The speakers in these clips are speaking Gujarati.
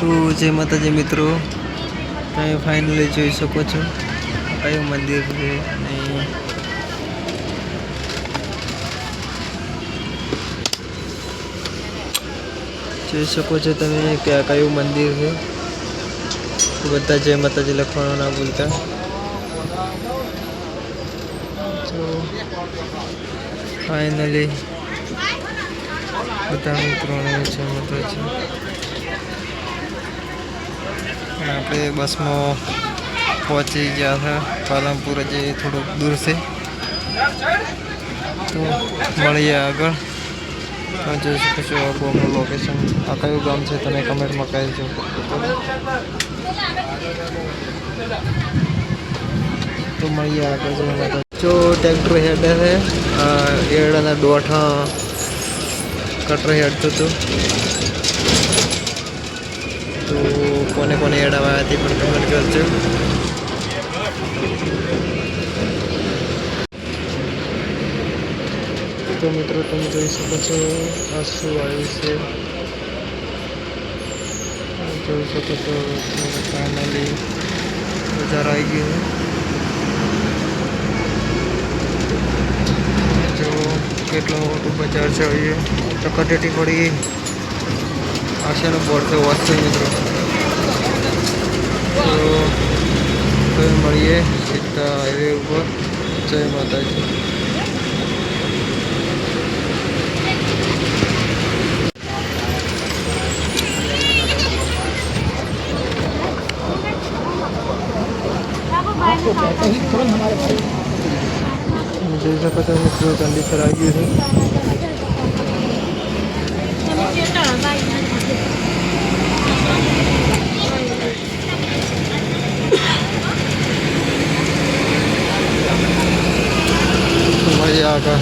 तो जय माता जी मित्रों, તમે ફાઇનલી જોઈ શકો છો કયું મંદિર છે અને જોઈ શકો છો તમે કે આ કયું મંદિર છે. તો બધા જય માતાજી લખવાનું ના ભૂલતા. તો ફાઇનલી બધા મિત્રોને જય માતાજી. આપણે બસમાં પહોંચી ગયા હતા. પાલનપુર હજી થોડુંક દૂર છે, તો મળીએ આગળ. તમે જોઈ શકો છો આ ગામનું લોકેશન. આ કયું ગામ છે તમે કમેન્ટમાં કહેજો. તો મળીએ આગળ. જો ટ્રેક્ટર હેડે છે, એડાના દોઠા કટર હેડતું હતું. તો કોને કોને એડાવા હતી પણ કમેન્ટ કરજો. તો મિત્રો તમે જોઈ શકો છો આ શું આવ્યું છે. જોઈ શકો છો ફાઇનલી બજાર આવી ગયું. જો કેટલું મોટું બજાર છે. અહીંયા ચકટેટી પડી આશાનું બોર્ડ છે વાંચશે મિત્રો. તો મળીએ સીધા હાઈવે ઉપર. જય માતાજી. જોઈ શકો છો મિત્રો કંડીસર આવી ગયું છે. મળીએ આગળ.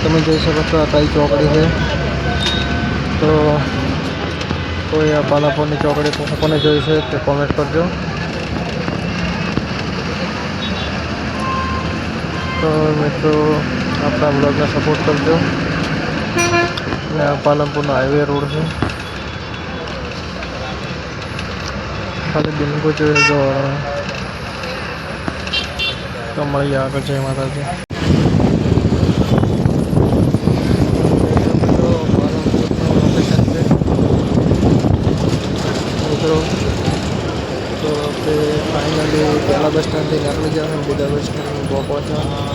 તમે જોઈ શકો છો આ કઈ ચોકડી છે. તો કોઈ આ પાલનપુરની ચોકડી કોને જોઈ છે તે કોમેન્ટ કરજો. તો મિત્રો આપણા બ્લોગને સપોર્ટ કરજો. અને આ પાલનપુરનો હાઈવે રોડ છે. ખાલી બિલકુલ જોઈ જો. તો મળીએ આગળ. જય માતાજી. તો આપણે ફાઇનલી પહેલા બસ સ્ટેન્ડથી નીકળી જવાનું. બીજા બસ સ્ટેન્ડ પહોંચવાનું.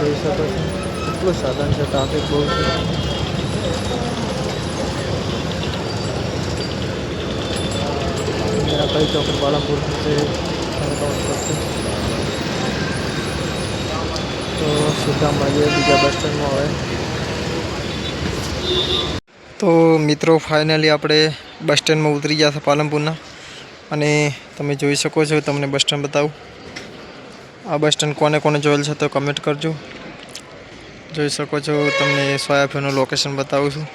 જોઈ શકો છો કેટલું સાધન છે. ટ્રાફિક બહુ છે. કઈ ચોકડી પાલનપુર છે તો સીધા મળીએ બીજા બસ સ્ટેન્ડમાં. હવે તો મિત્રો ફાઇનલી આપણે બસ સ્ટેન્ડમાં ઉતરી ગયા છે પાલનપુરના. અને તમે જોઈ શકો છો, તમને બસ સ્ટેન્ડ બતાવું. આ બસ સ્ટેન્ડ કોને કોને જોયેલ છે તો કમેન્ટ કરજો. જોઈ શકો છો તમને સોયાફીનું લોકેશન બતાવું છું.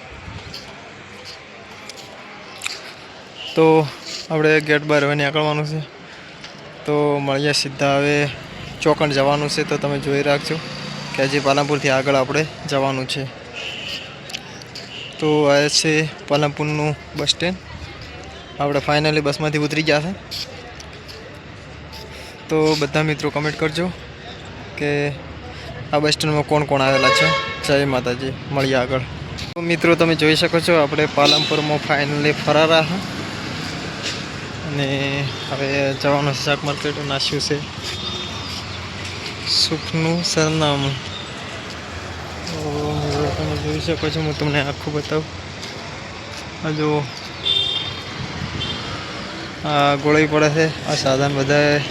તો આપણે ગેટ બહાર હવે નીકળવાનું છે. તો મળીએ સીધા. હવે ચોકણ જવાનું છે. તો તમે જોઈ રાખજો કે હજી પાલનપુરથી આગળ આપણે જવાનું છે. તો આ છે પાલનપુરનું બસ સ્ટેન્ડ. આપણે ફાઇનલી બસમાંથી ઉતરી ગયા છે. તો બધા મિત્રો કમેન્ટ કરજો કે આ બસ સ્ટેન્ડમાં કોણ કોણ આવેલા છે. જય માતાજી. મળીએ આગળ. તો મિત્રો તમે જોઈ શકો છો આપણે પાલનપુરમાં ફાઇનલી ફરારા છે. અને હવે જવાનું છે શાક માર્કેટ. નાસ્યું છે સુખનું સરનામું. તમે જોઈ શકો છો. હું તમને આખું બતાવું. આ જો ગોળવી પડે છે. આ સાધન બધા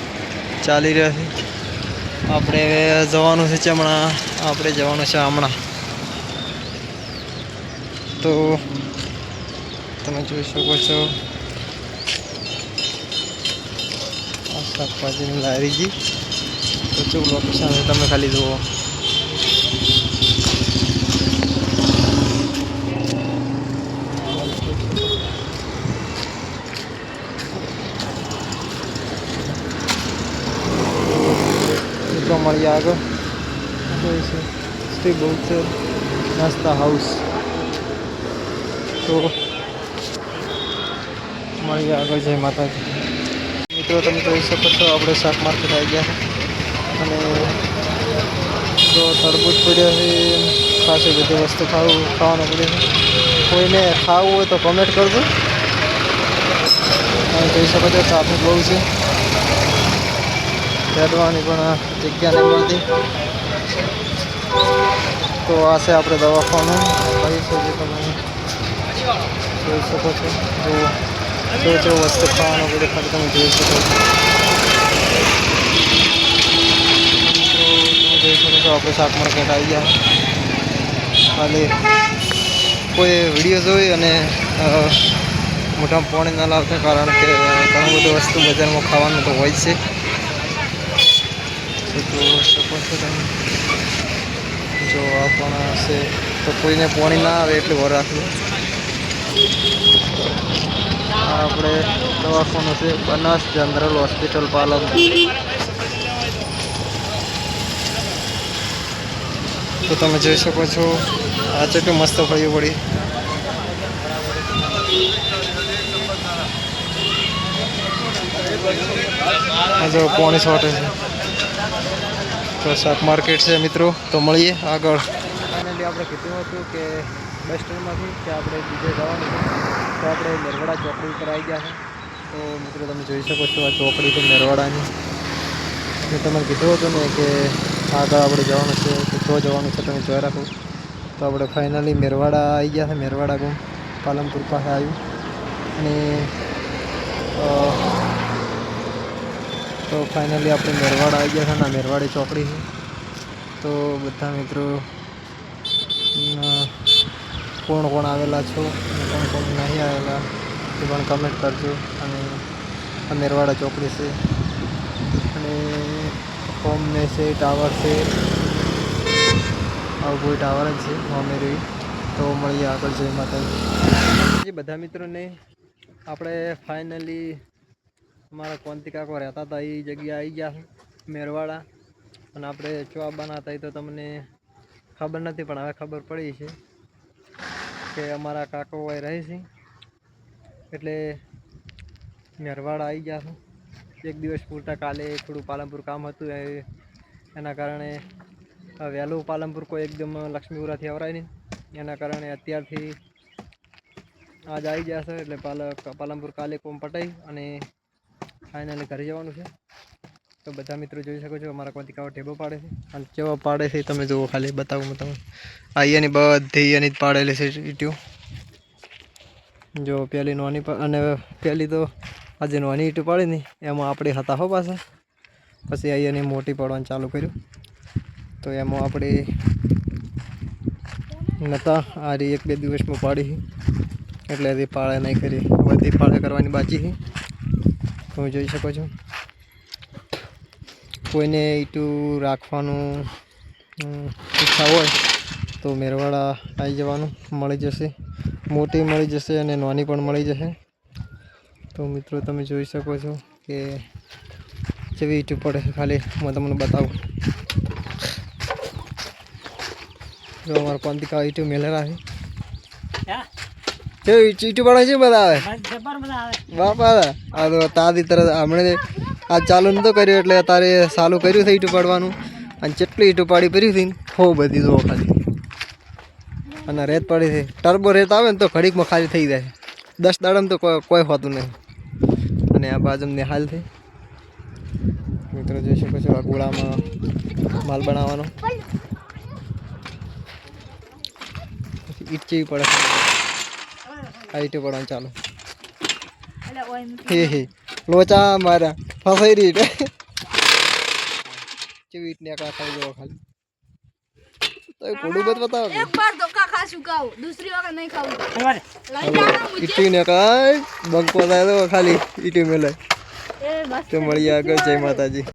ચાલી રહ્યા છે. આપણે જવાનું છે હમણાં, આપણે જવાનું છે હમણાં. તો તમે જોઈ શકો છો આ શાકભાજીની લારીજી. તો શું લોકેશન છે તમે ખાલી જુઓ. મિત્રો મળીએ આગળ. જોઈશું શ્રી બહુચર નાસ્તા હાઉસ. તો મળીએ આગળ. જય માતાજી. મિત્રો તમે જોઈ શકો છો આપણે શાક માર્કેટ આવી ગયા છે અને જો તરબૂચ પડ્યો છે. ખાસી બધી વસ્તુ ખાવાનું પડે છે. કોઈને ખાવું હોય તો કમેન્ટ કરજો. તમે જોઈ શકો છો ટ્રાફિક બહુ છે. બેઠવાની પણ જગ્યા નહીં મળતી. તો આ છે આપણે દવાખાનું. કઈ છે જે તમે જોઈ શકો છો. જો વસ્તુ ખાવાનું બધું ખાલી તમે જોઈ શકો છો. તમે જોઈ શકો છો આપણે શાક માર્કેટ આવી ગયા. ખાલી કોઈ વિડીયો જોઈ અને મોઢામાં પાણી ના લાવતા, કારણ કે ઘણું બધું વસ્તુ બજારમાં ખાવાનું તો હોય છે. જોઈ શકો છો તમે. જો આ પણ હશે તો કોઈને પાણી ના આવે એટલું વાર રાખવું. આપણે દવાખાનું છે બનાસ જનરલ હોસ્પિટલ પાલનપુર. તો તમે જોઈ શકો છો આ કેટલું મસ્ત ફળ્યું પડી. જો પોણી છોટે છે. તો શાક માર્કેટ છે મિત્રો. તો મળીએ આગળ. ફાઇનલી આપણે કીધું હતું કે બસ સ્ટેન્ડમાંથી કે આપણે બીજે જવાનું છે. તો આપણે મેરવાડા ચોકડી ઉપર આવી ગયા છે. તો મિત્રો તમે જોઈ શકો છો આ ચોકડી છે મેરવાડાની. મેં તમને કીધું હતું ને કે આગળ આપણે જવાનું છે તો જવાનું છે, તમે જોઈ રાખો. તો આપણે ફાઇનલી મેરવાડા આવી ગયા છે. મેરવાડા ગામ પાલનપુર પાસે આવ્યું. અને તો ફાઇનલી આપણે મેરવાડા આવી ગયા છે ને મેરવાડી ચોકડી છે. તો બધા મિત્રો કોણ કોણ આવેલા છો કોણ કોણ નહીં આવેલા એ પણ કમેન્ટ કરજો. અને આ મેરવાડા ચોકડી છે અને હોમને છે ટાવર છે. આવું કોઈ ટાવર જ છે હોમેરી. તો મળીએ આગળ. જય માતાજી. બધા મિત્રોને આપણે ફાઇનલી અમારા કોંતી કાકો રહેતા હતા એ જગ્યા આવી ગયા મેરવાડા. અને આપણે ચો બનાવતા એ તો તમને ખબર નથી, પણ હવે ખબર પડી છે કે અમારા કાકો હોય રહે છે. એટલે મેરવાડા આવી ગયા છે. એક દિવસ પૂરતા. કાલે થોડું પાલનપુર કામ હતું એના કારણે વહેલું પાલનપુર કોઈ એકદમ લક્ષ્મીપુરાથી આવરાય નહીં. એના કારણે અત્યારથી આજ આવી ગયા છે. એટલે પાલનપુર કાલે કોમ પટાઈ અને ફાઇનલી ઘરે જવાનું છે. તો બધા મિત્રો જોઈ શકો છો અમારા કોંતી કાકો ટેબો પાડે છે. અને કેવો પાડે છે તમે જુઓ. ખાલી બતાવું તમે. અહીંયાની બધી એની જ પાડેલી છે ઈટીઓ. જો પેલી નોની અને પેલી તો આજે નોની ઈટું પાડી ને એમાં આપણે હતા હો પાછા. પછી અહીંયાની મોટી પાડવાનું ચાલુ કર્યું. તો એમાં આપણે નહોતા. આ રી 1-2 દિવસમાં પાડી એટલે હજી પાળે નહીં કરી. બધી પાળે કરવાની બાકી છે. તમે જોઈ શકો છો. કોઈને ઈટું રાખવાનું ઈચ્છા હોય તો મેરવાડા આવી જવાનું, મળી જશે. મોટી મળી જશે અને નાની પણ મળી જશે. તો મિત્રો તમે જોઈ શકો છો કે જેવી ઈટું પડે છે. ખાલી હું તમને બતાવું. જો અમારા કોંતી કાકો ઈટું મેલેલા છે. ઈટું પડે છે બધા આવે બાપા. આ તો તાદી તરત હમણાં આ ચાલુ નતો કર્યું એટલે તારે ચાલુ કર્યું છે ઈટું પાડવાનું. અને જેટલી ઈટું પાડી પડી હતી હો બધી જુઓ ખાલી. અને રેત પડી છે. ટર્બો રેત આવે ને તો ઘડીકમાં ખાલી થઈ જાય. 10 દાડામાં તો કોઈ હોતું નહીં. અને આ બાજુની હાલ થઈ. મિત્રો જોઈ શકો છો આ ગોળામાં માલ બનાવવાનો. ઈટ ચેવી પડે. આ ઈટું પડવાનું ચાલુ. ઓય હે હે લોચા મારા ફસાઈ રહી છે ચીવીટ ને આકડા ખાઈ ગયો ખાલી તો એ કોડું બત બતાવો एक बार धोखा खा चुका हूँ दूसरी बार नहीं खाऊंगा लग जाना मुझे ઈટી ને કાઈ બંકો થાય તો ખાલી ઈટી મેલે ए बस તો મળીએ આગળ જય માતાજી